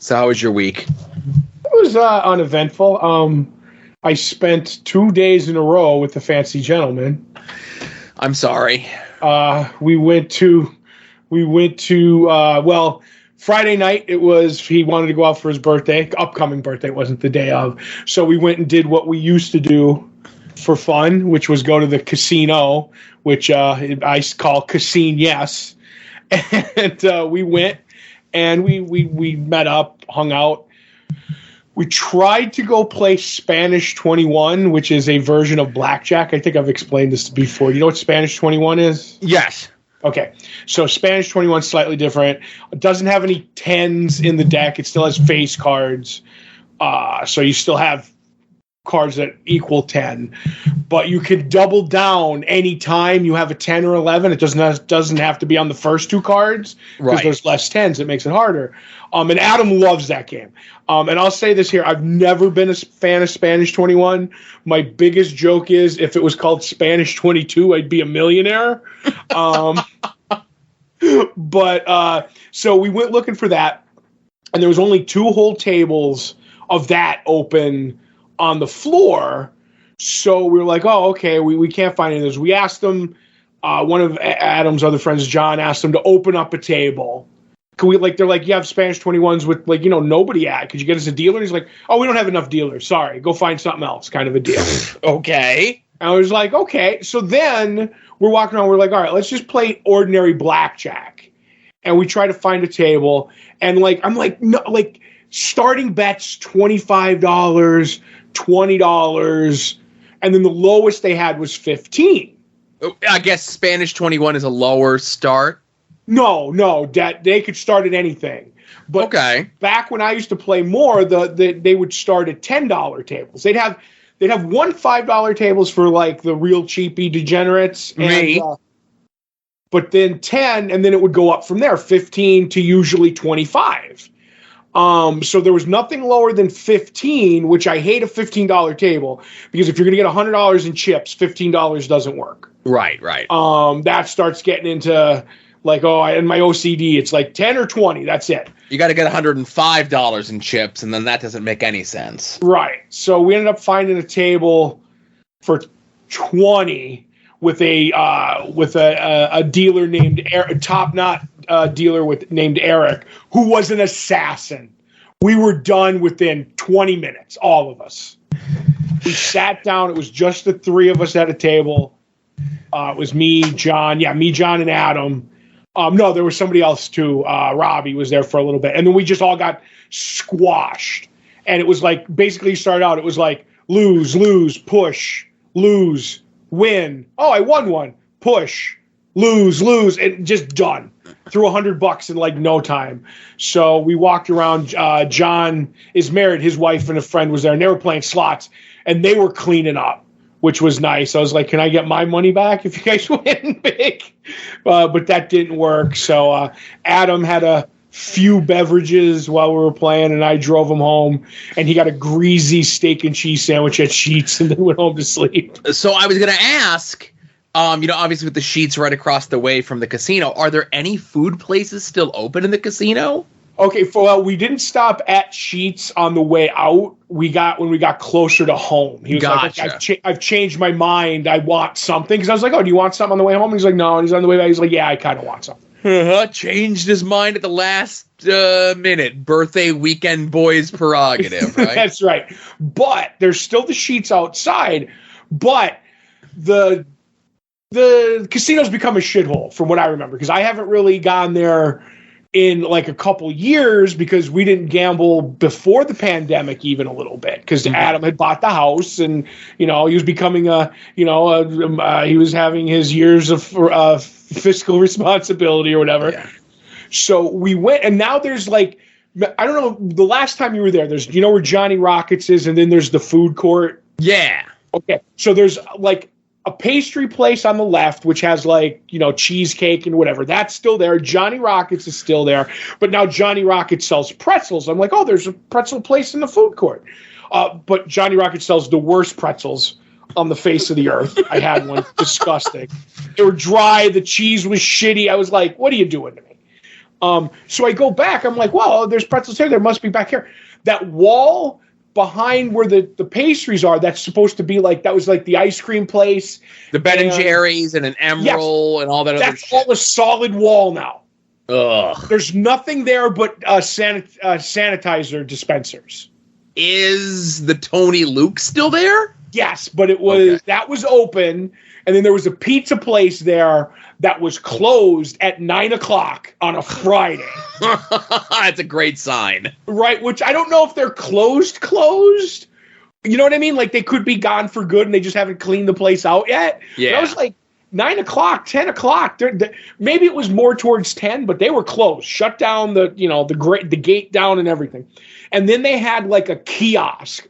So how was your week? It was uneventful. I spent 2 days in a row with the fancy gentleman. I'm sorry. We went to Friday night. He wanted to go out for his birthday, upcoming birthday. It wasn't the day of. So we went and did what we used to do for fun, which was go to the casino, which I call Casiyes. And we went and we met up, hung out. We tried to go play Spanish 21, which is a version of blackjack. I think I've explained this before. You know what Spanish 21 is? Yes. Okay. So Spanish 21 is slightly different. It doesn't have any tens in the deck. It still has face cards. So you still have cards that equal 10. But you can double down any time you have a 10 or 11. It doesn't have to be on the first two cards because there's less tens. It makes it harder. And Adam loves that game. And I'll say this here. I've never been a fan of Spanish 21. My biggest joke is if it was called Spanish 22, I'd be a millionaire. But so we went looking for that. And there was only 2 whole tables of that open on the floor. So we were like, oh, okay, we can't find any of those. We asked them, one of Adam's other friends, John, asked them to open up a table. Can we, they're like, you have Spanish 21s with, nobody at. Could you get us a dealer? And he's like, oh, we don't have enough dealers. Sorry, go find something else, kind of a deal. Okay. And I was like, okay. So then we're walking around. We're like, all right, let's just play ordinary blackjack. And we try to find a table. And, I'm like, no, starting bets, $25, $20. And then the lowest they had was 15. I guess Spanish 21 is a lower start. No, that they could start at anything. But back when I used to play more, they would start at $10 tables. They'd have one $5 tables for the real cheapy degenerates. Me. But then 10, and then it would go up from there, 15 to usually 25. So there was nothing lower than 15, which I hate a $15 table because if you're going to get $100 in chips, $15 doesn't work. Right. That starts getting into in my OCD, it's 10 or 20. That's it. You got to get $105 in chips, and then that doesn't make any sense. Right. So we ended up finding a table for 20 with a dealer named named Eric, who was an assassin. We were done within 20 minutes, all of us. We sat down. It was just the 3 of us at a table. It was me, John, and Adam. No, there was somebody else too. Robbie was there for a little bit. And then we just all got squashed. And it was basically you started out, it was lose, push, lose, win. Oh, I won one. Push, lose, and just done. Threw $100 in no time. So we walked around. John is married. His wife and a friend was there, and they were playing slots, and they were cleaning up, which was nice. I was like, can I get my money back if you guys win big? But that didn't work. So Adam had a few beverages while we were playing, and I drove him home, and he got a greasy steak and cheese sandwich at Sheetz and then went home to sleep. So I was going to ask, obviously with the Sheetz right across the way from the casino, are there any food places still open in the casino? Okay, we didn't stop at Sheetz on the way out. When we got closer to home. He was like, I've changed my mind. I want something. Because I was like, oh, do you want something on the way home? And he's like, no. And he's on the way back. He's like, yeah, I kind of want something. Changed his mind at the last minute. Birthday weekend boy's prerogative, right? That's right. But there's still the Sheetz outside. But the casino's become a shithole from what I remember. Because I haven't really gone there in a couple years because we didn't gamble before the pandemic even a little bit because Adam had bought the house and, he was becoming he was having his years of fiscal responsibility or whatever. Yeah. So we went and now there's I don't know, the last time you were there, there's, where Johnny Rockets is and then there's the food court. Yeah. Okay. So there's a pastry place on the left, which has cheesecake and whatever. That's still there. Johnny Rockets is still there. But now Johnny Rockets sells pretzels. I'm like, oh, there's a pretzel place in the food court. But Johnny Rockets sells the worst pretzels on the face of the earth. I had one. Disgusting. They were dry. The cheese was shitty. I was like, what are you doing to me? So I go back. I'm like, well, there's pretzels here. There must be back here. That wall behind where the pastries are, that's supposed to be like, that was like the ice cream place. The Ben and Jerry's and an Emerald and all that other shit. That's all a solid wall now. Ugh. There's nothing there but sanitizer dispensers. Is the Tony Luke still there? Yes, but that was open, and then there was a pizza place there that was closed at 9:00 on a Friday. That's a great sign. Right, which I don't know if they're closed. You know what I mean? Like, they could be gone for good and they just haven't cleaned the place out yet. Yeah. But I was like, 9:00, 10:00. Maybe it was more towards 10, but they were closed. Shut down the gate down and everything. And then they had like a kiosk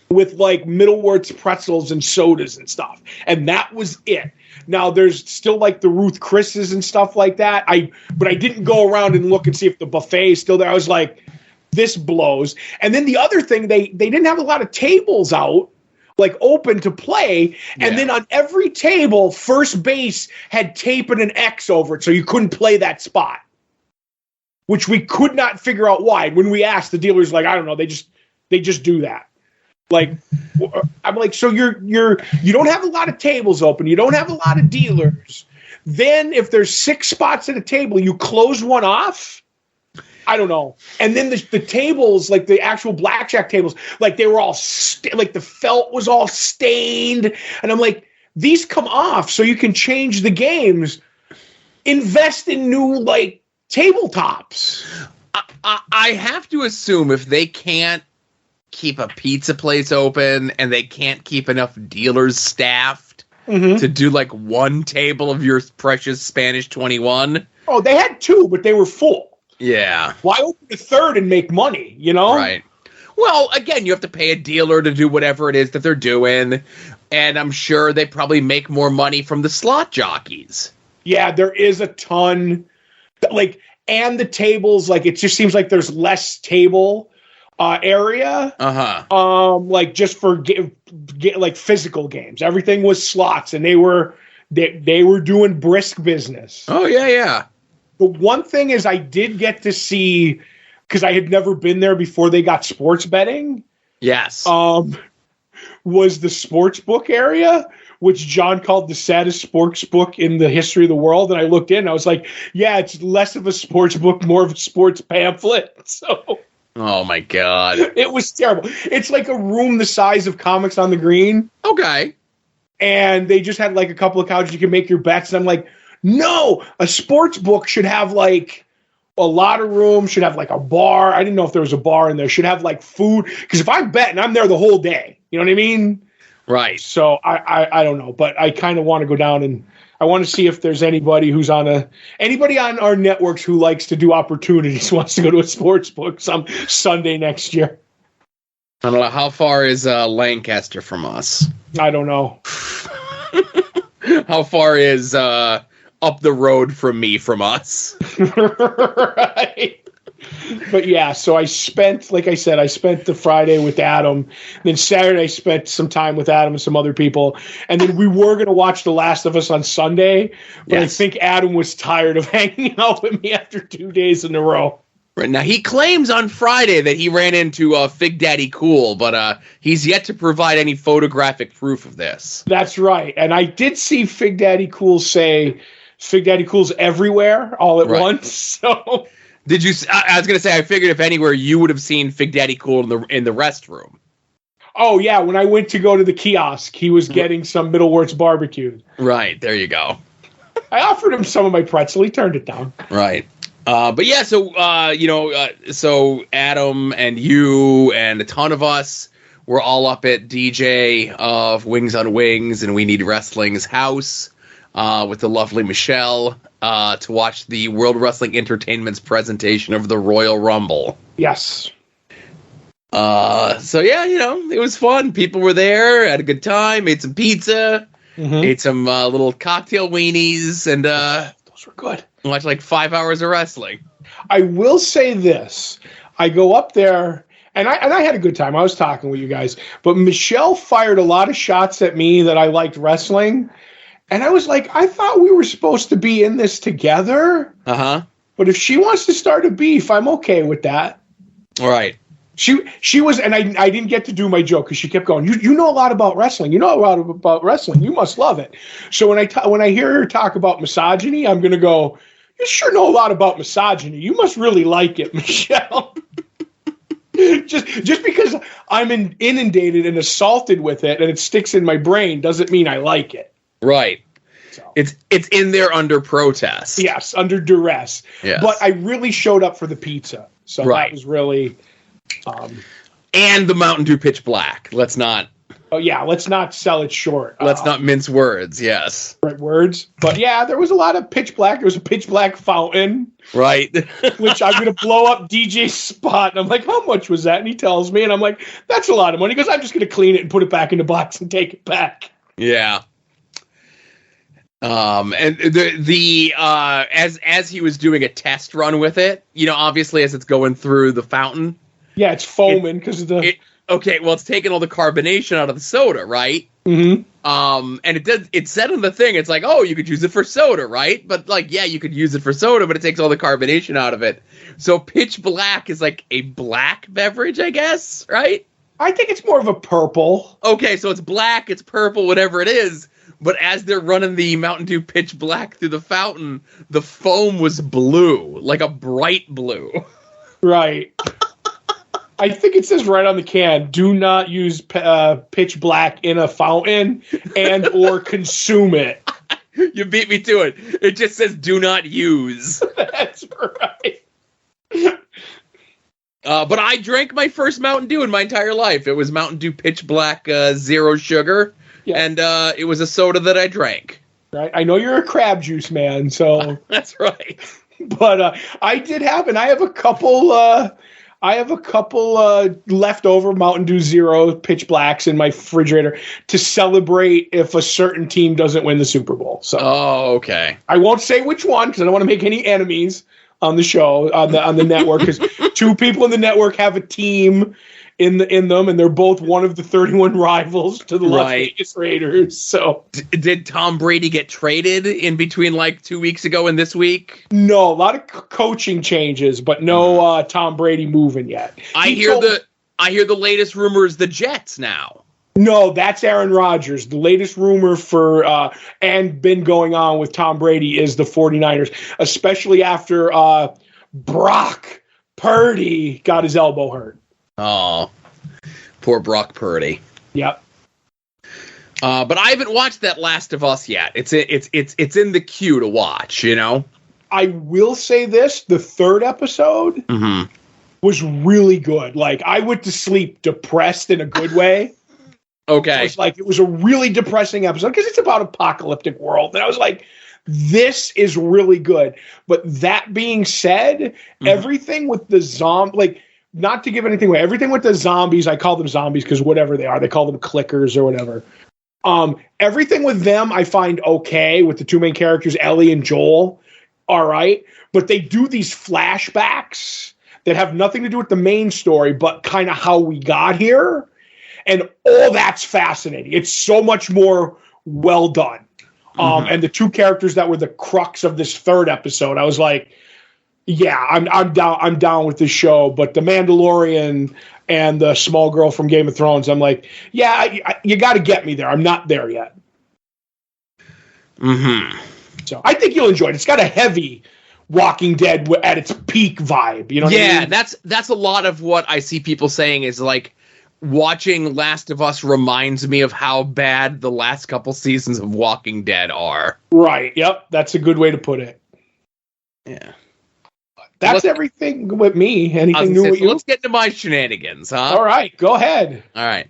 with like Middleworth's pretzels and sodas and stuff. And that was it. Now there's still like the Ruth Chris's and stuff like that. But I didn't go around and look and see if the buffet is still there. I was like, this blows. And then the other thing, they didn't have a lot of tables out, like open to play. And then on every table, first base had tape and an X over it, so you couldn't play that spot. Which we could not figure out why. When we asked, the dealer's like, I don't know, they just do that. Like, I'm like, so you don't have a lot of tables open, you don't have a lot of dealers. Then if there's 6 spots at a table, you close one off. I don't know. And then the tables, like the actual blackjack tables, like they were all like the felt was all stained. And I'm like, these come off so you can change the games. Invest in new like tabletops. I have to assume if they can't keep a pizza place open and they can't keep enough dealers staffed to do like one table of your precious Spanish 21. Oh, they had 2, but they were full. Yeah. Why open a third and make money, you know? Right. Well, again, you have to pay a dealer to do whatever it is that they're doing. And I'm sure they probably make more money from the slot jockeys. Yeah, there is a ton. Like, and the tables, like, it just seems like there's less table area. Like, just for like physical games. Everything was slots, and they were doing brisk business. Oh, yeah. The one thing is I did get to see, because I had never been there before they got sports betting. Yes. Was the sports book area, which John called the saddest sports book in the history of the world. And I looked in, and I was like, yeah, it's less of a sports book, more of a sports pamphlet. So. Oh, my God. It was terrible. It's like a room the size of Comics on the Green. Okay. And they just had like a couple of couches you can make your bets. And I'm like, no, a sports book should have like a lot of room, should have like a bar. I didn't know if there was a bar in there. Should have like food. Because if I bet and I'm there the whole day, you know what I mean? Right. So I don't know, but I kind of want to go down and I want to see if there's anybody anybody on our networks who likes to do opportunities, wants to go to a sports book some Sunday next year. I don't know. How far is Lancaster from us? I don't know. How far is up the road from us? Right. But yeah, so I spent, like I said, the Friday with Adam. Then Saturday I spent some time with Adam and some other people. And then we were going to watch The Last of Us on Sunday. But I think Adam was tired of hanging out with me after 2 days in a row. Right. Now, he claims on Friday that he ran into Fig Daddy Cool, but he's yet to provide any photographic proof of this. That's right. And I did see Fig Daddy Cool say Fig Daddy Cool's everywhere all at once. So... Did you? I was going to say, I figured if anywhere, you would have seen Fig Daddy Cool in the restroom. Oh, yeah. When I went to go to the kiosk, he was getting some Middleworth's barbecued. Right. There you go. I offered him some of my pretzel. He turned it down. Right. But yeah, so, so Adam and you and a ton of us were all up at DJ of Wings on Wings and We Need Wrestling's house with the lovely Michelle. To watch the World Wrestling Entertainment's presentation of the Royal Rumble. Yes. So yeah, it was fun. People were there, had a good time, ate some pizza, ate some little cocktail weenies, and those were good. Watched like 5 hours of wrestling. I will say this: I go up there, and I had a good time. I was talking with you guys, but Michelle fired a lot of shots at me that I liked wrestling. And I was like, I thought we were supposed to be in this together. But if she wants to start a beef, I'm okay with that. All right. She was, and I didn't get to do my joke because she kept going. You know a lot about wrestling. You know a lot about wrestling. You must love it. So when I hear her talk about misogyny, I'm gonna go. You sure know a lot about misogyny. You must really like it, Michelle. just because I'm inundated and assaulted with it and it sticks in my brain doesn't mean I like it. Right. So. It's in there under protest. Yes, under duress. Yes. But I really showed up for the pizza. So that was really... and the Mountain Dew Pitch Black. Let's not sell it short. Let's not mince words. Yes. Right words. But yeah, there was a lot of pitch black. There was a pitch black fountain. Right. which I'm going to blow up DJ's spot. And I'm like, how much was that? And he tells me, and I'm like, that's a lot of money. He goes, I'm just going to clean it and put it back in the box and take it back. Yeah. And as he was doing a test run with it, obviously as it's going through the fountain. Yeah, it's foaming because of the... Okay, well, it's taking all the carbonation out of the soda, right? Mm-hmm. And it said on the thing, it's like, oh, you could use it for soda, right? But you could use it for soda, but it takes all the carbonation out of it. So Pitch Black is like a black beverage, I guess, right? I think it's more of a purple. Okay, so it's black, it's purple, whatever it is. But as they're running the Mountain Dew Pitch Black through the fountain, the foam was blue, like a bright blue. Right. I think it says right on the can, do not use pitch black in a fountain and or consume it. You beat me to it. It just says do not use. That's right. But I drank my first Mountain Dew in my entire life. It was Mountain Dew Pitch Black, zero sugar. Yeah. And it was a soda that I drank. Right. I know you're a crab juice man, so. That's right. But I did have, and I have a couple leftover Mountain Dew Zero Pitch Blacks in my refrigerator to celebrate if a certain team doesn't win the Super Bowl. So, okay. I won't say which one because I don't want to make any enemies on the show on the network because two people in the network have a team in them, and they're both one of the 31 rivals to the Las Vegas Raiders. So, did Tom Brady get traded in between like 2 weeks ago and this week? No, a lot of coaching changes, but no Tom Brady moving yet. I hear the latest rumor is the Jets now. No, that's Aaron Rodgers. The latest rumor for and been going on with Tom Brady is the 49ers, especially after Brock Purdy got his elbow hurt. Oh, poor Brock Purdy. Yep. But I haven't watched that Last of Us yet. It's in the queue to watch. I will say this: the third episode was really good. Like I went to sleep depressed in a good way. Okay. It was a really depressing episode because it's about apocalyptic world, and I was like, this is really good. But that being said, everything with the zombie, not to give anything away, everything with the zombies, I call them zombies because whatever they are, they call them clickers or whatever. Everything with them I find okay with the two main characters, Ellie and Joel, all right. But they do these flashbacks that have nothing to do with the main story, but kind of how we got here. And all that's fascinating. It's so much more well done. And the two characters that were the crux of this third episode, I was like, yeah, I'm down with this show. But the Mandalorian and the small girl from Game of Thrones, I'm like, yeah, you got to get me there. I'm not there yet. So I think you'll enjoy it. It's got a heavy Walking Dead at its peak vibe. You know what I mean? That's a lot of what I see people saying is like watching Last of Us reminds me of how bad the last couple seasons of Walking Dead are. Right. Yep. That's a good way to put it. Yeah. That's everything with me. Anything new with you? Let's get into my shenanigans, huh? All right. Go ahead. All right.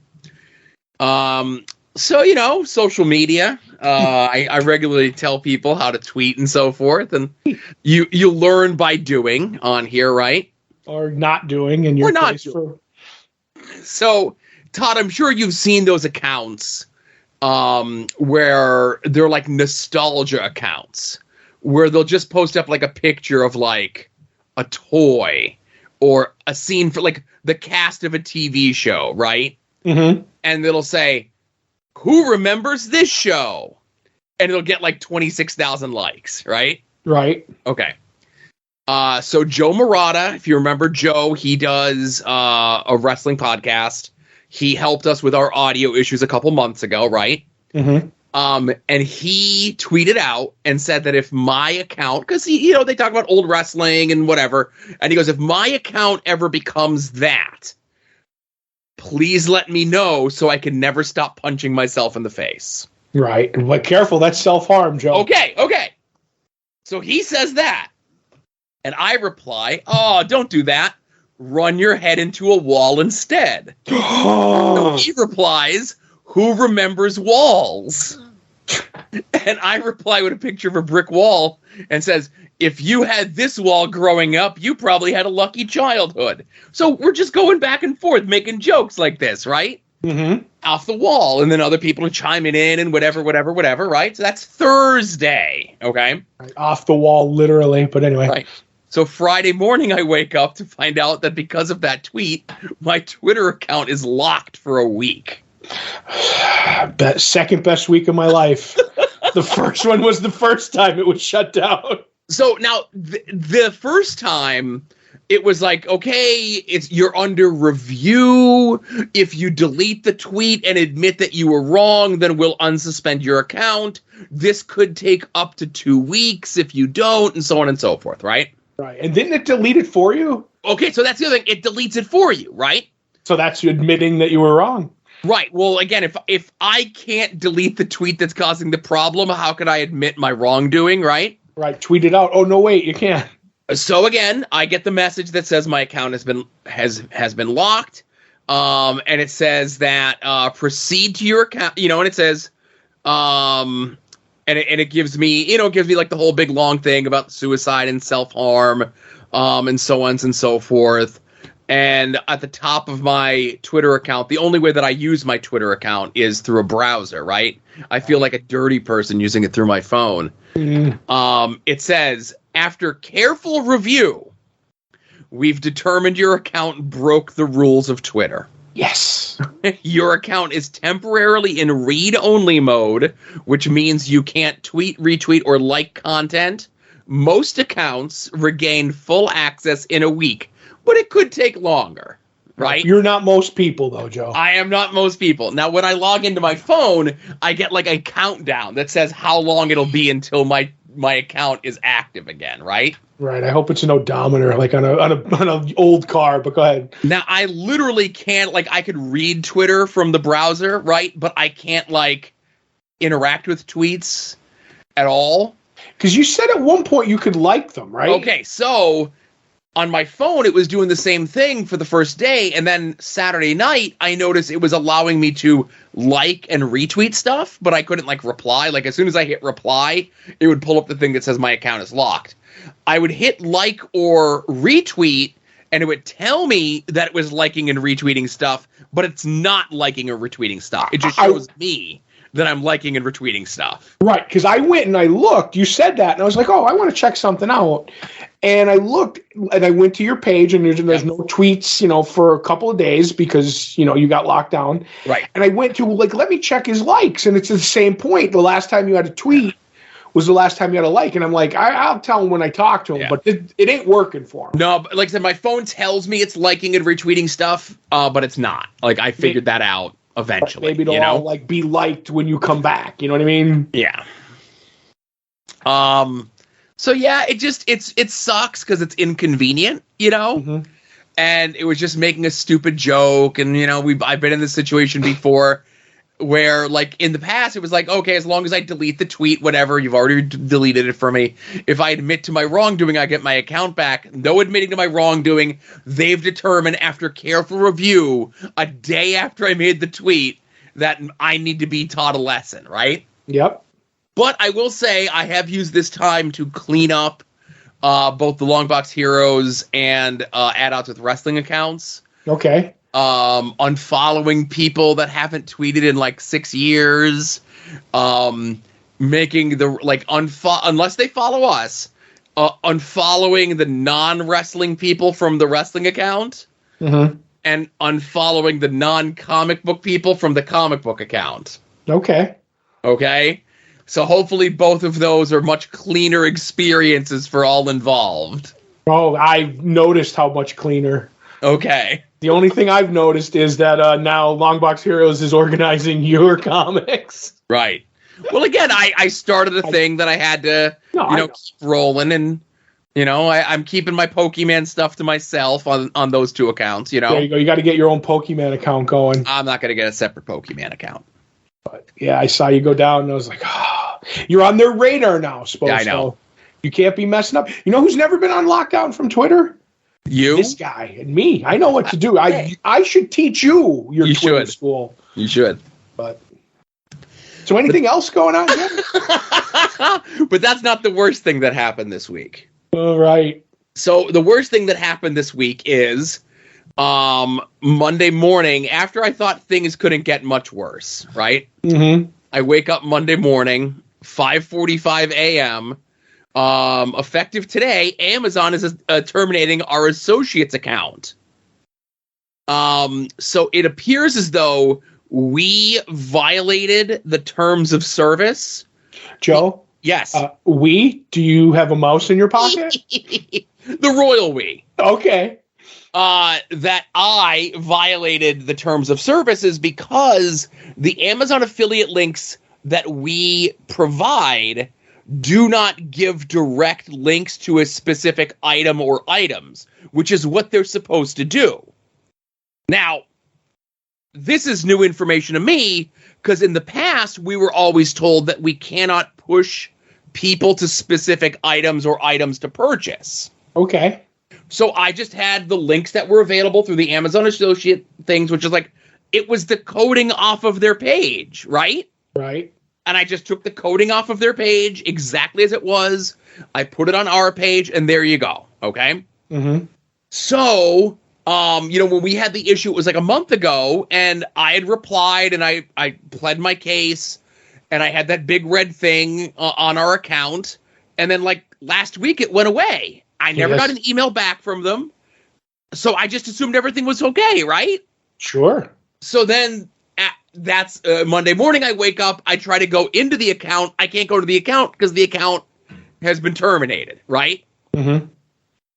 So, social media. I regularly tell people how to tweet and so forth, and you learn by doing on here, right? Or not doing in your case. So, Todd, I'm sure you've seen those accounts where they're like nostalgia accounts, where they'll just post up like a picture of like a toy or a scene for like the cast of a TV show, right? Mm-hmm. And it'll say, who remembers this show? And it'll get like 26,000 likes, right? Right. Okay. So Joe Murata, if you remember Joe, he does a wrestling podcast. He helped us with our audio issues a couple months ago, right? Mm-hmm. And he tweeted out and said that if my account, because they talk about old wrestling and whatever, and he goes, if my account ever becomes that, please let me know so I can never stop punching myself in the face. Right. But careful, that's self-harm, Joe. Okay. So he says that. And I reply, oh, don't do that. Run your head into a wall instead. So he replies, who remembers walls? And I reply with a picture of a brick wall and says, if you had this wall growing up, you probably had a lucky childhood. So we're just going back and forth making jokes like this, right? Mm-hmm. Off the wall. And then other people are chiming in and whatever, right? So that's Thursday, okay? Off the wall, literally. But anyway. Right. So Friday morning, I wake up to find out that because of that tweet, my Twitter account is locked for a week. Second best week of my life. The first one was the first time it was shut down. So now the first time it was like, okay, you're under review. If you delete the tweet and admit that you were wrong, then we'll unsuspend your account. This could take up to 2 weeks if you don't, and so on and so forth, right? Right. And didn't it delete it for you? Okay, so that's the other thing. It deletes it for you, right? So that's you admitting that you were wrong. Right. Well, again, if I can't delete the tweet that's causing the problem, how could I admit my wrongdoing, right? Right. Tweet it out. Oh, no, wait, you can't. So again, I get the message that says my account has been locked. And it says that proceed to your account, and it says and it gives me, like the whole big long thing about suicide and self-harm, and so on and so forth. And at the top of my Twitter account, the only way that I use my Twitter account is through a browser, right? I feel like a dirty person using it through my phone. Mm. It says, after careful review, we've determined your account broke the rules of Twitter. Yes. Your account is temporarily in read-only mode, which means you can't tweet, retweet, or like content. Most accounts regain full access in a week, but it could take longer, right? You're not most people, though, Joe. I am not most people. Now, when I log into my phone, I get like a countdown that says how long it'll be until my account is active again, right? Right. I hope it's an odometer, like on an old car. But go ahead. Now, I literally can't, I could read Twitter from the browser, right? But I can't interact with tweets at all. Because you said at one point you could like them, right? Okay, so on my phone, it was doing the same thing for the first day, and then Saturday night, I noticed it was allowing me to like and retweet stuff, but I couldn't reply. As soon as I hit reply, it would pull up the thing that says my account is locked. I would hit like or retweet, and it would tell me that it was liking and retweeting stuff, but it's not liking or retweeting stuff. It just shows me that I'm liking and retweeting stuff. Right, because I went and I looked. You said that, and I was like, oh, I want to check something out. And I looked, and I went to your page, and there's no tweets, for a couple of days because, you got locked down. Right. And I went to, let me check his likes, and it's the same point. The last time you had a tweet was the last time you had a like, and I'm like, I'll tell him when I talk to him, but it ain't working for him. No, but like I said, my phone tells me it's liking and retweeting stuff, but it's not. I figured that out eventually. Maybe it'll all be liked when you come back. You know what I mean? Yeah. So yeah, it sucks because it's inconvenient, Mm-hmm. And it was just making a stupid joke, and I've been in this situation before where in the past it was okay, as long as I delete the tweet, whatever, you've already deleted it for me. If I admit to my wrongdoing, I get my account back. No admitting to my wrongdoing. They've determined after careful review, a day after I made the tweet, that I need to be taught a lesson, right? Yep. But I will say I have used this time to clean up both the Longbox Heroes and Add-Outs with Wrestling accounts. Okay. Unfollowing people that haven't tweeted in 6 years. Making the unless they follow us, unfollowing the non-wrestling people from the wrestling account. Mm-hmm. And unfollowing the non-comic book people from the comic book account. Okay. So hopefully both of those are much cleaner experiences for all involved. Oh, I've noticed how much cleaner. Okay. The only thing I've noticed is that now Longbox Heroes is organizing your comics. Right. Well, again, I started a thing that I had to, keep rolling, and I'm keeping my Pokemon stuff to myself on those two accounts. There you go. You got to get your own Pokemon account going. I'm not going to get a separate Pokemon account. But yeah, I saw you go down, and I was like, oh, you're on their radar now. Yeah, I know. So you can't be messing up. You know who's never been on lockdown from Twitter? You? This guy and me. I know what to do. I should teach you your Twitter school. You should. But so anything else going on here? But that's not the worst thing that happened this week. All right. So the worst thing that happened this week is Monday morning, after I thought things couldn't get much worse, right? Mm-hmm. I wake up Monday morning, 5:45 a.m., effective today, Amazon is terminating our associates account. So it appears as though we violated the terms of service. Joe? Yes. Do you have a mouse in your pocket? The royal we. Okay. That I violated the terms of services because the Amazon affiliate links that we provide do not give direct links to a specific item or items, which is what they're supposed to do. Now, this is new information to me because in the past, we were always told that we cannot push people to specific items or items to purchase. Okay. So I just had the links that were available through the Amazon Associate things, which is like, it was the coding off of their page, right? Right. And I just took the coding off of their page exactly as it was. I put it on our page, and there you go. Okay? Mm-hmm. So, when we had the issue, it was like a month ago, and I had replied, and I pled my case, and I had that big red thing on our account. And then, like, last week, it went away. I never got an email back from them. So I just assumed everything was okay, right? Sure. So then... that's Monday morning. I wake up. I try to go into the account. I can't go to the account because the account has been terminated, right? Mm-hmm.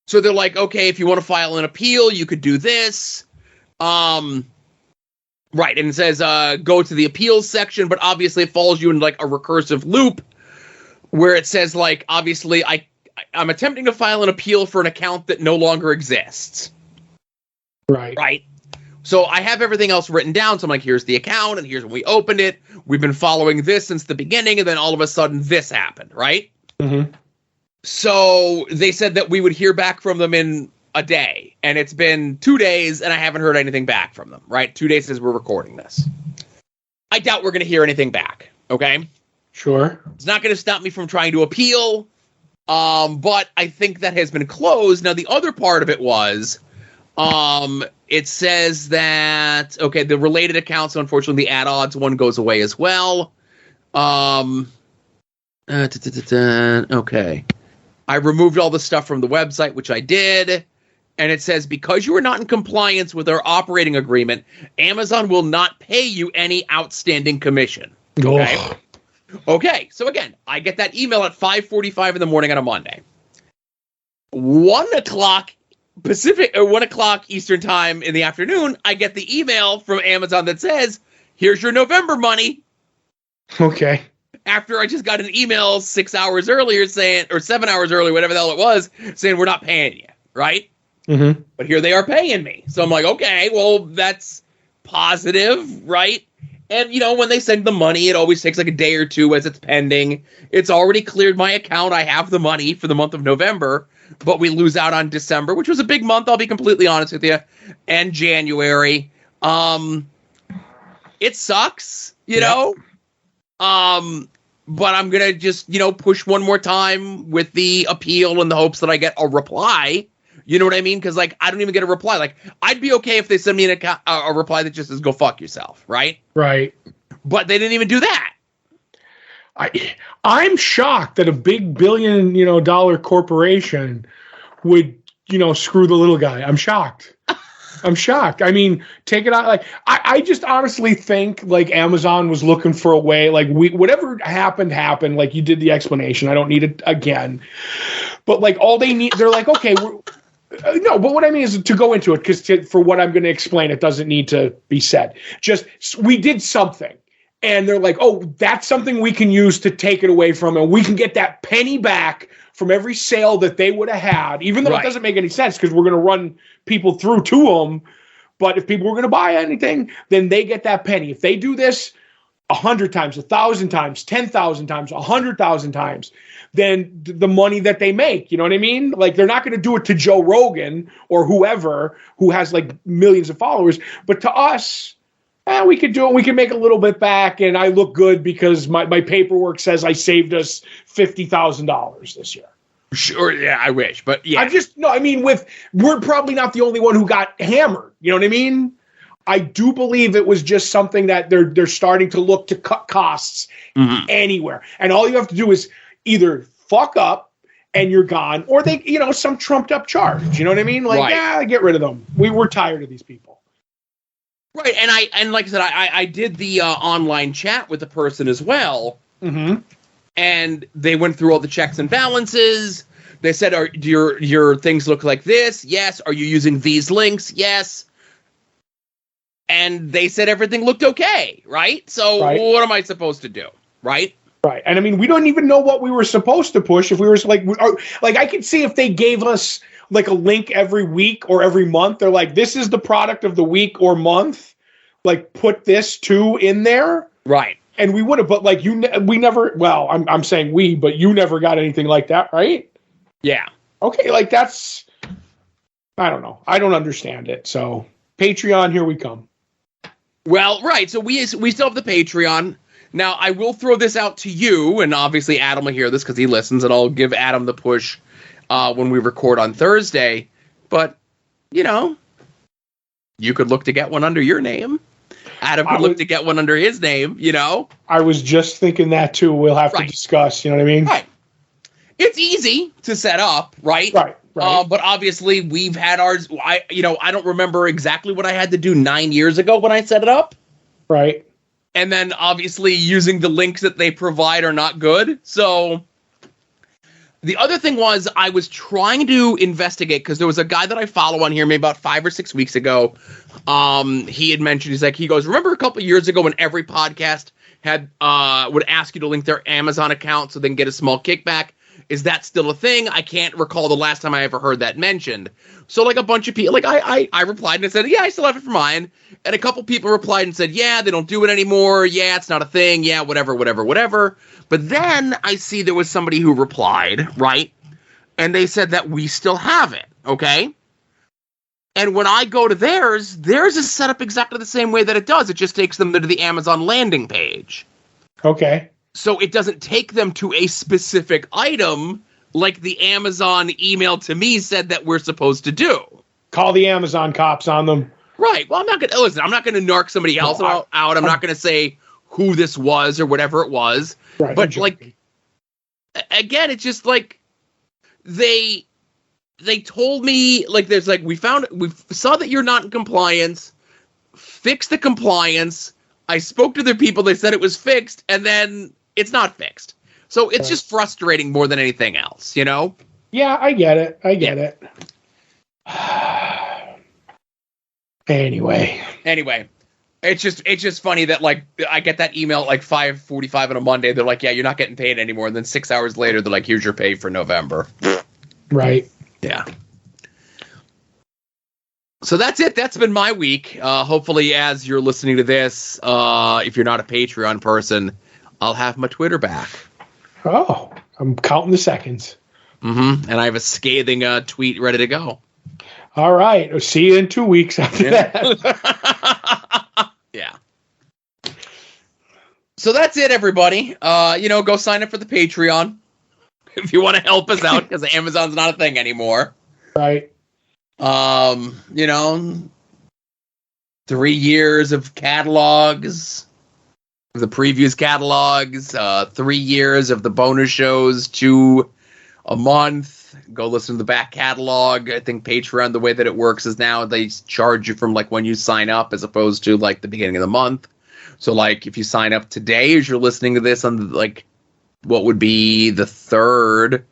So they're like, okay, if you want to file an appeal, you could do this. Right. And it says go to the appeals section, but obviously it follows you in like a recursive loop where it says like, obviously I'm attempting to file an appeal for an account that no longer exists. Right. Right. So I have everything else written down. So I'm like, here's the account, and here's when we opened it. We've been following this since the beginning, and then all of a sudden this happened, right? Mm-hmm. So they said that we would hear back from them in a day, and it's been 2 days, and I haven't heard anything back from them, right? 2 days since we're recording this. I doubt we're going to hear anything back, okay? Sure. It's not going to stop me from trying to appeal, but I think that has been closed. Now, the other part of it was... it says that, okay, the related accounts, so unfortunately the ad odds one goes away as well. Okay. I removed all the stuff from the website, which I did. And it says, because you are not in compliance with our operating agreement, Amazon will not pay you any outstanding commission. Okay. Oh. Okay. So again, I get that email at 5:45 in the morning on a Monday. 1 o'clock Pacific, or 1 o'clock Eastern time in the afternoon, I get the email from Amazon that says, here's your November money. Okay. After I just got an email 6 hours earlier saying, or 7 hours earlier, whatever the hell it was, saying we're not paying you, right? Mm-hmm. But here they are paying me. So I'm like, okay, well, that's positive, right? And, when they send the money, it always takes like a day or two as it's pending. It's already cleared my account. I have the money for the month of November. But we lose out on December, which was a big month, I'll be completely honest with you, and January. It sucks, you know? But I'm going to just, push one more time with the appeal in the hopes that I get a reply. You know what I mean? Because, like, I don't even get a reply. Like, I'd be okay if they send me a reply that just says, go fuck yourself, right? Right. But they didn't even do that. I'm shocked that a big billion, dollar corporation would, screw the little guy. I'm shocked. I'm shocked. I mean, take it out. Like, I just honestly think like Amazon was looking for a way, like whatever happened. Like you did the explanation. I don't need it again, But like all they need, they're like, okay, no, but what I mean is to go into it, because for what I'm going to explain, it doesn't need to be said. Just, we did something, and they're like, oh, that's something we can use to take it away from, and we can get that penny back from every sale that they would have had, even though it doesn't make any sense, because we're going to run people through to them. But if people were going to buy anything, then they get that penny. If they do this 100 times, 1,000 times, 10,000 times, 100,000 times, then the money that they make, you know what I mean? Like, they're not going to do it to Joe Rogan or whoever who has like millions of followers. But to us, we could do it. We can make a little bit back, and I look good because my paperwork says I saved us $50,000 this year. Sure, yeah, I wish, but yeah. We're probably not the only one who got hammered. You know what I mean? I do believe it was just something that they're starting to look to cut costs anywhere. And all you have to do is either fuck up and you're gone, or they, some trumped up charge. You know what I mean? Like, get rid of them. We're tired of these people. Right. And like I said, I did the online chat with the person as well. Mm-hmm. And they went through all the checks and balances. They said, do your things look like this? Yes. Are you using these links? Yes. And they said everything looked okay, right? So what am I supposed to do, right? Right. And I mean, we don't even know what we were supposed to push. If we were like I could see if they gave us like a link every week or every month. They're like, this is the product of the week or month. Like, put this too in there. Right. And we would have, but like we never, well, I'm saying we, but you never got anything like that, right? Yeah. Okay, like that's, I don't know. I don't understand it. So Patreon, here we come. Well, right. So we still have the Patreon. Now, I will throw this out to you, and obviously Adam will hear this because he listens, and I'll give Adam the push when we record on Thursday. But, you could look to get one under your name. Adam could look to get one under his name, I was just thinking that, too. We'll have to discuss, you know what I mean? Right. It's easy to set up, right? Right. But obviously, we've had ours. I don't remember exactly what I had to do 9 years ago when I set it up. Right. And then, obviously, using the links that they provide are not good. So the other thing was I was trying to investigate because there was a guy that I follow on here maybe about 5 or 6 weeks ago. He had mentioned, he goes, remember a couple years ago when every podcast had would ask you to link their Amazon account so they can get a small kickback? Is that still a thing? I can't recall the last time I ever heard that mentioned. So, like, a bunch of people, like, I replied and I said, yeah, I still have it for mine. And a couple people replied and said, yeah, they don't do it anymore. Yeah, it's not a thing. Yeah, whatever. But then I see there was somebody who replied, right? And they said that we still have it, okay? And when I go to theirs is set up exactly the same way that it does. It just takes them to the Amazon landing page. Okay. So it doesn't take them to a specific item like the Amazon email to me said that we're supposed to do. Call the Amazon cops on them. Right. Well, I'm not going to narc somebody else out. I'm not going to say who this was or whatever it was. Right. But, like, again, it's just like they told me, like, there's like, we saw that you're not in compliance. Fix the compliance. I spoke to their people. They said it was fixed, and then it's not fixed. So it's just frustrating more than anything else, Yeah, I get it. Anyway, it's just funny that, like, I get that email at like 5:45 on a Monday. They're like, yeah, you're not getting paid anymore. And then 6 hours later, they're like, here's your pay for November. Right. Yeah. So that's it. That's been my week. Hopefully, as you're listening to this, if you're not a Patreon person, I'll have my Twitter back. Oh, I'm counting the seconds. Mm-hmm. And I have a scathing tweet ready to go. All right. I'll see you in 2 weeks after that. Yeah. So that's it, everybody. Go sign up for the Patreon if you want to help us out because Amazon's not a thing anymore. Right. 3 years of catalogs, the previews catalogs, 3 years of the bonus shows, 2 a month. Go listen to the back catalog. I think Patreon, the way that it works is now they charge you from like when you sign up as opposed to like the beginning of the month. So like if you sign up today as you're listening to this on like what would be the 3rd,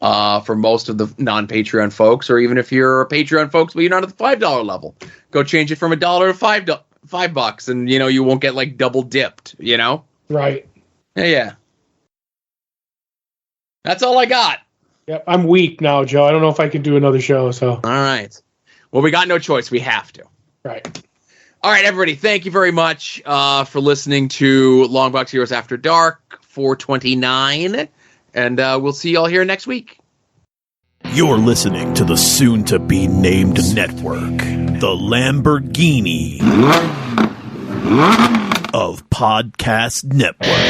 for most of the non-Patreon folks, or even if you're a Patreon folks, but you're not at the $5 level, go change it from $1 to $5, and you won't get like double dipped. Right. Yeah. That's all I got. Yep, I'm weak now, Joe. I don't know if I can do another show. So. All right. Well, we got no choice. We have to. Right. All right, everybody. Thank you very much for listening to Longbox Heroes After Dark 429, and we'll see you all here next week. You're listening to the soon-to-be-named network, the Lamborghini of podcast networks.